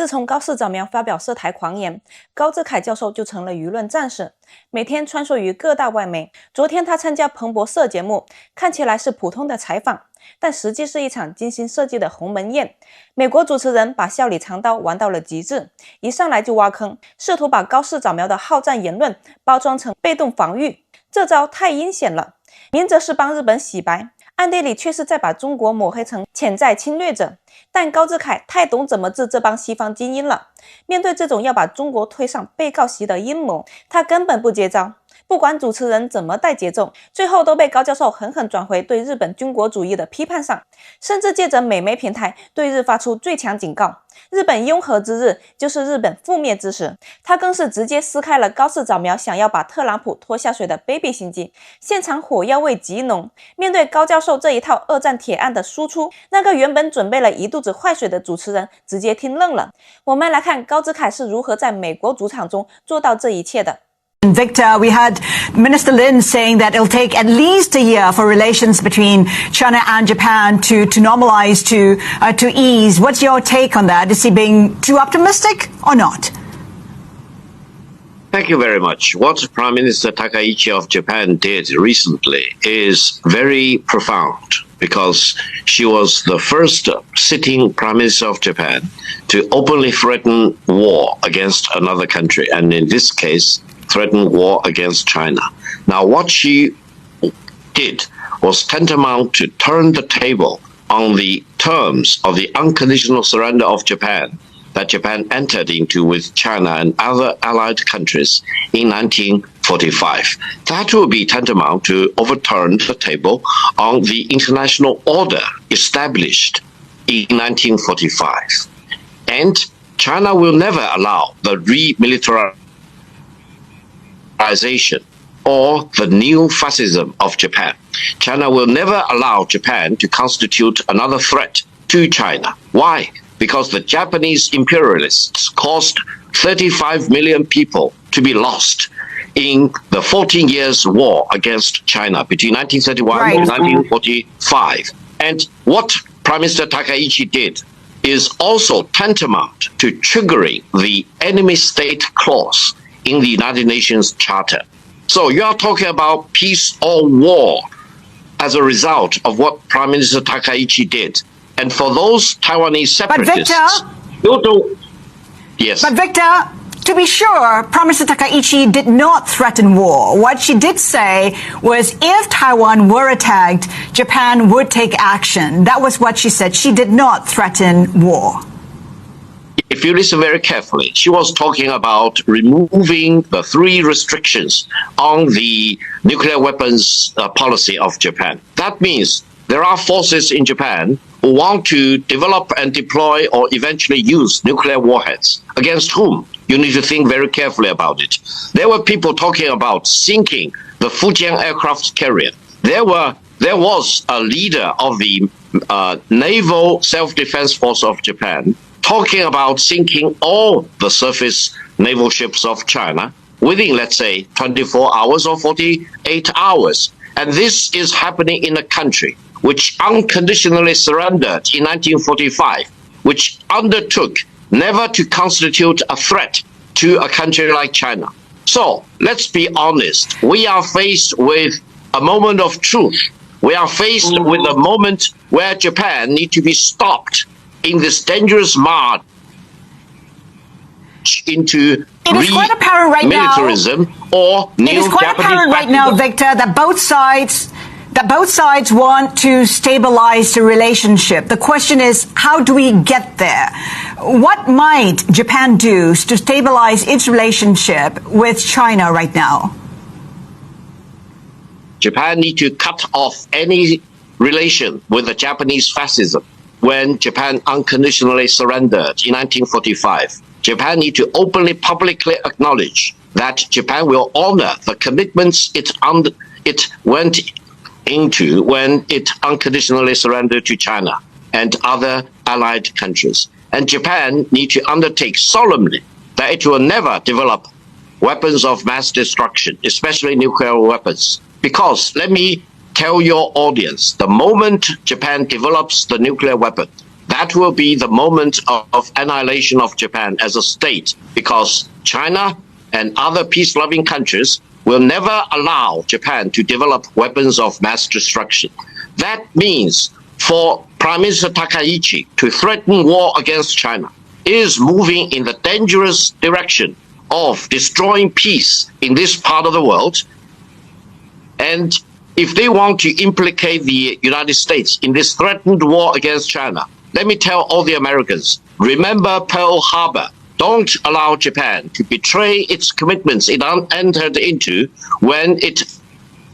自从高市早苗发表涉台狂言，高志凯教授就成了舆论战士，每天穿梭于各大外媒。昨天他参加彭博社节目，看起来是普通的采访，但实际是一场精心设计的鸿门宴。美国主持人把笑里藏刀玩到了极致，一上来就挖坑，试图把高市早苗的好战言论包装成被动防御，这招太阴险了。明则是帮日本洗白，暗地里却是在把中国抹黑成潜在侵略者。但高志凯太懂怎么治这帮西方精英了，面对这种要把中国推上被告席的阴谋，他根本不接招。不管主持人怎么带节奏，最后都被高教授狠狠转回对日本军国主义的批判上，甚至借着美媒平台对日发出最强警告。日本拥核之日就是日本覆灭之时，他更是直接撕开了高市早苗想要把特朗普拖下水的卑鄙心机，现场火药味极浓。面对高教授这一套二战铁案的输出，那个原本准备了一肚子坏水的主持人直接听愣了。我们来看高志凯是如何在美国主场中做到这一切的。Victor, we had Minister Lin saying that it'll take at least a year for relations between China and Japan to normalize, to ease. What's your take on that? Is he being too optimistic or not? Thank you very much. What Prime Minister Takaichi of Japan did recently is very profound because she was the first sitting Prime Minister of Japan to openly threaten war against another country, and in this case, threaten war against China. Now, what she did was tantamount to turn the table on the terms of the unconditional surrender of Japan that Japan entered into with China and other allied countries in 1945. That will be tantamount to overturn the table on the international order established in 1945. And China will never allow the remilitarization or the new fascism of Japan. China will never allow Japan to constitute another threat to China. Why? Because the Japanese imperialists caused 35 million people to be lost in the 14 years war against China between 1931 and 1945. And what Prime Minister Takaichi did is also tantamount to triggering the enemy state clause in the United Nations Charter. So you are talking about peace or war as a result of what Prime Minister Takaichi did. And for those Taiwanese separatists... But Victor, yes. But Victor, to be sure, Prime Minister Takaichi did not threaten war. What she did say was if Taiwan were attacked, Japan would take action. That was what she said. She did not threaten war. If you listen very carefully, she was talking about removing the 3 restrictions on the nuclear weapons policy of Japan. That means there are forces in Japan who want to develop and deploy or eventually use nuclear warheads. Against whom? You need to think very carefully about it. There were people talking about sinking the Fujian aircraft carrier. There was a leader of the Naval Self-Defense Force of Japan talking about sinking all the surface naval ships of China within, let's say, 24 hours or 48 hours. And this is happening in a country which unconditionally surrendered in 1945, which undertook never to constitute a threat to a country like China. So let's be honest. We are faced with a moment of truth. We are faced with a moment where Japan needs to be stopped in this dangerous march into militarism or new Japanese. It is quite apparent right now, Victor, that both sides want to stabilize the relationship. The question is, how do we get there? What might Japan do to stabilize its relationship with China right now? Japan needs to cut off any relation with the Japanese fascism. When Japan unconditionally surrendered in 1945, Japan needs to openly, publicly acknowledge that Japan will honor the commitments it went into when it unconditionally surrendered to China and other allied countries. And Japan needs to undertake solemnly that it will never develop weapons of mass destruction, especially nuclear weapons. Because, let me tell your audience, the moment Japan develops the nuclear weapon, that that will be the moment of annihilation of Japan as a state, because China and other peace-loving countries will never allow Japan to develop weapons of mass destruction. That means for Prime Minister Takaichi to threaten war against China is moving in the dangerous direction of destroying peace in this part of the world. And if they want to implicate the United States in this threatened war against China, let me tell all the Americans, remember Pearl Harbor. Don't allow Japan to betray its commitments it entered into when it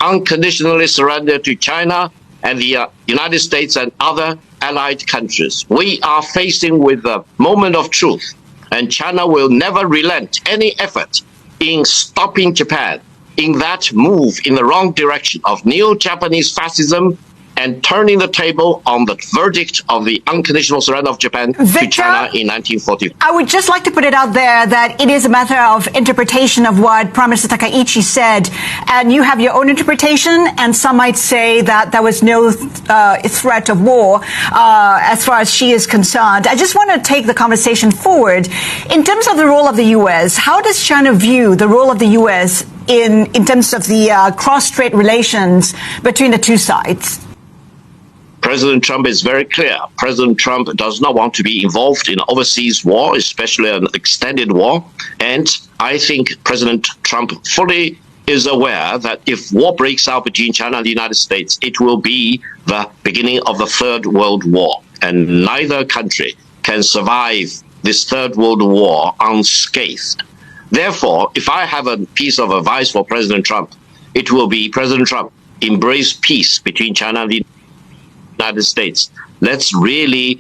unconditionally surrendered to China and the United States and other allied countries. We are facing with the moment of truth, and China will never relent any effort in stopping Japan in that move in the wrong direction of neo-Japanese fascism and turning the table on the verdict of the unconditional surrender of Japan to China in 1940. I would just like to put it out there that it is a matter of interpretation of what Prime Minister Takaichi said, and you have your own interpretation, and some might say that there was no threat of war as far as she is concerned. I just want to take the conversation forward. In terms of the role of the U.S., how does China view the role of the U.S. in terms of the cross-strait relations between the two sides? President Trump is very clear. President Trump does not want to be involved in overseas war, especially an extended war. And I think President Trump fully is aware that if war breaks out between China and the United States, it will be the beginning of the Third World War. And neither country can survive this Third World War unscathed. Therefore, if I have a piece of advice for President Trump, it will be, President Trump, embrace peace between China and the United States. Let's really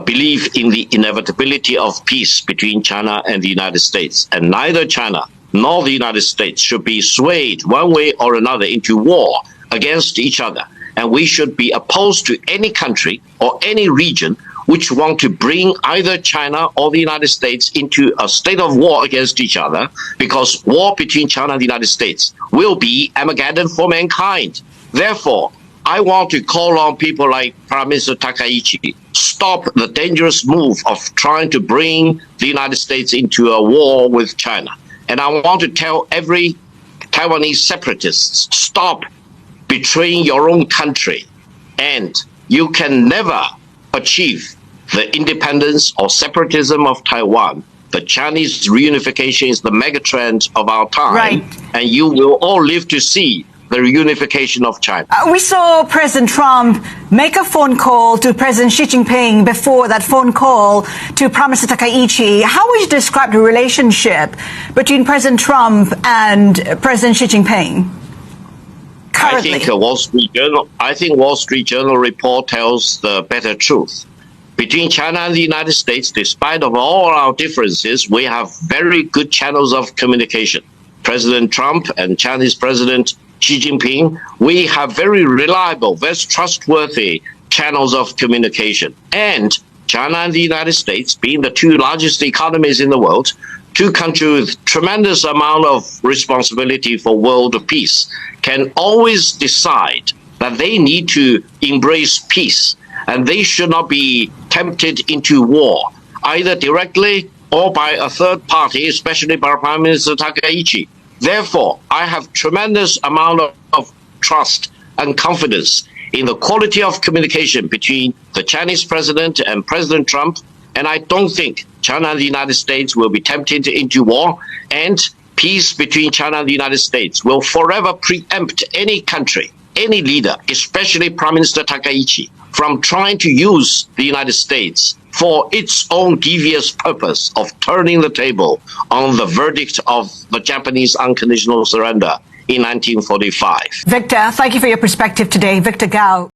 believe in the inevitability of peace between China and the United States. And neither China nor the United States should be swayed one way or another into war against each other. And we should be opposed to any country or any region which want to bring either China or the United States into a state of war against each other, because war between China and the United States will be Armageddon for mankind. Therefore, I want to call on people like Prime Minister Takaichi, stop the dangerous move of trying to bring the United States into a war with China. And I want to tell every Taiwanese separatist, stop betraying your own country. And you can never achieve the independence or separatism of Taiwan. The Chinese reunification is the megatrend of our time. Right. And you will all live to see the reunification of China. We saw President Trump make a phone call to President Xi Jinping before that phone call to Prime Minister Takaichi. How would you describe the relationship between President Trump and President Xi Jinping currently? I think Wall Street Journal report tells the better truth. Between China and the United States, despite of all our differences, we have very good channels of communication. President Trump and Chinese President Xi Jinping, we have very reliable, very trustworthy channels of communication. And China and the United States, being the two largest economies in the world, two countries with tremendous amount of responsibility for world peace, can always decide that they need to embrace peace, and they should not be tempted into war, either directly or by a third party, especially by Prime Minister Takaichi. Therefore, I have tremendous amount of trust and confidence in the quality of communication between the Chinese president and President Trump, and I don't think China and the United States will be tempted into war, and peace between China and the United States will forever preempt any country, any leader, especially Prime Minister Takaichi, from trying to use the United States for its own devious purpose of turning the table on the verdict of the Japanese unconditional surrender in 1945. Victor, thank you for your perspective today. Victor Gao.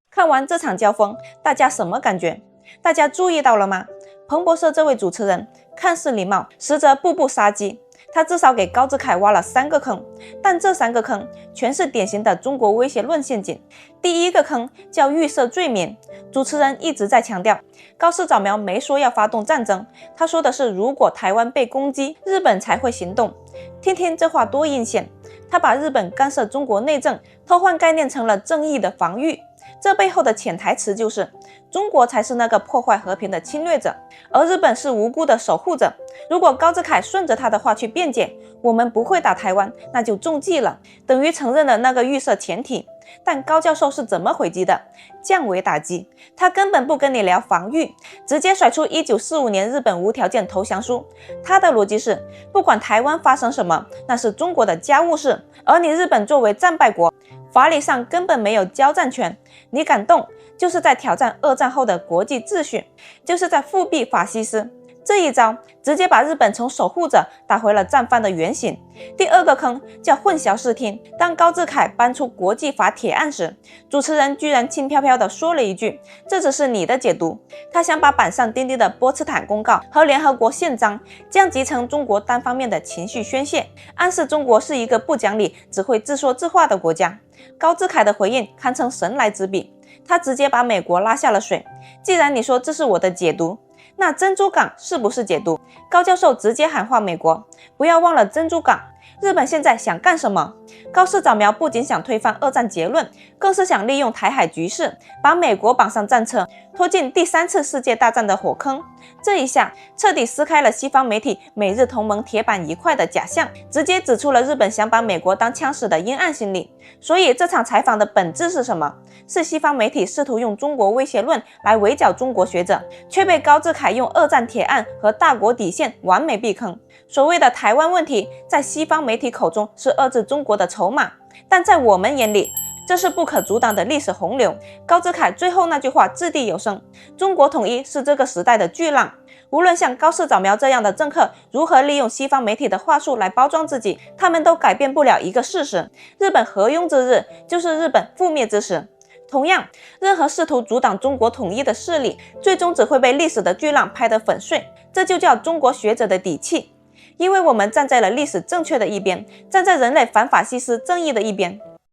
看完这场交锋，大家什么感觉？大家注意到了吗？彭博社这位主持人看似礼貌，实则步步杀机。他至少给高志凯挖了3个坑，但这3个坑全是典型的中国威胁论陷阱。第一个坑叫预设罪名，主持人一直在强调，高市早苗没说要发动战争，他说的是如果台湾被攻击，日本才会行动。听听这话多阴险，他把日本干涉中国内政偷换概念成了正义的防御，这背后的潜台词就是中国才是那个破坏和平的侵略者，而日本是无辜的守护者。如果高志凯顺着他的话去辩解，我们不会打台湾，那就中计了，等于承认了那个预设前提。但高教授是怎么回击的？降维打击，他根本不跟你聊防御，直接甩出1945年日本无条件投降书。他的逻辑是，不管台湾发生什么，那是中国的家务事，而你日本作为战败国，法理上根本没有交战权，你敢动，就是在挑战二战后的国际秩序，就是在复辟法西斯。这一招直接把日本从守护者打回了战犯的原形。第二个坑叫混淆视听。当高志凯搬出国际法铁案时，主持人居然轻飘飘地说了一句：“这只是你的解读。”他想把板上钉钉的波茨坦公告和联合国宪章降级成中国单方面的情绪宣泄，暗示中国是一个不讲理、只会自说自话的国家。高志凯的回应堪称神来之笔，他直接把美国拉下了水。既然你说这是我的解读，那珍珠港是不是解读？高教授直接喊话美国，不要忘了珍珠港。日本现在想干什么？高市早苗不仅想推翻二战结论，更是想利用台海局势，把美国绑上战车，拖进第3次世界大战的火坑。这一下彻底撕开了西方媒体美日同盟铁板一块的假象，直接指出了日本想把美国当枪使的阴暗心理。所以这场采访的本质是什么？是西方媒体试图用中国威胁论来围剿中国学者，却被高志凯用二战铁案和大国底线完美避坑。所谓的台湾问题，在西方媒体口中是遏制中国的筹码，但在我们眼里，这是不可阻挡的历史洪流。高志凯最后那句话掷地有声：中国统一是这个时代的巨浪。无论像高市早苗这样的政客如何利用西方媒体的话术来包装自己，他们都改变不了一个事实：日本合庸之日就是日本覆灭之时。同样，任何试图阻挡中国统一的势力，最终只会被历史的巨浪拍得粉碎。这就叫中国学者的底气，因为我们站在了历史正确的一边，站在人类反法西斯正义的一边。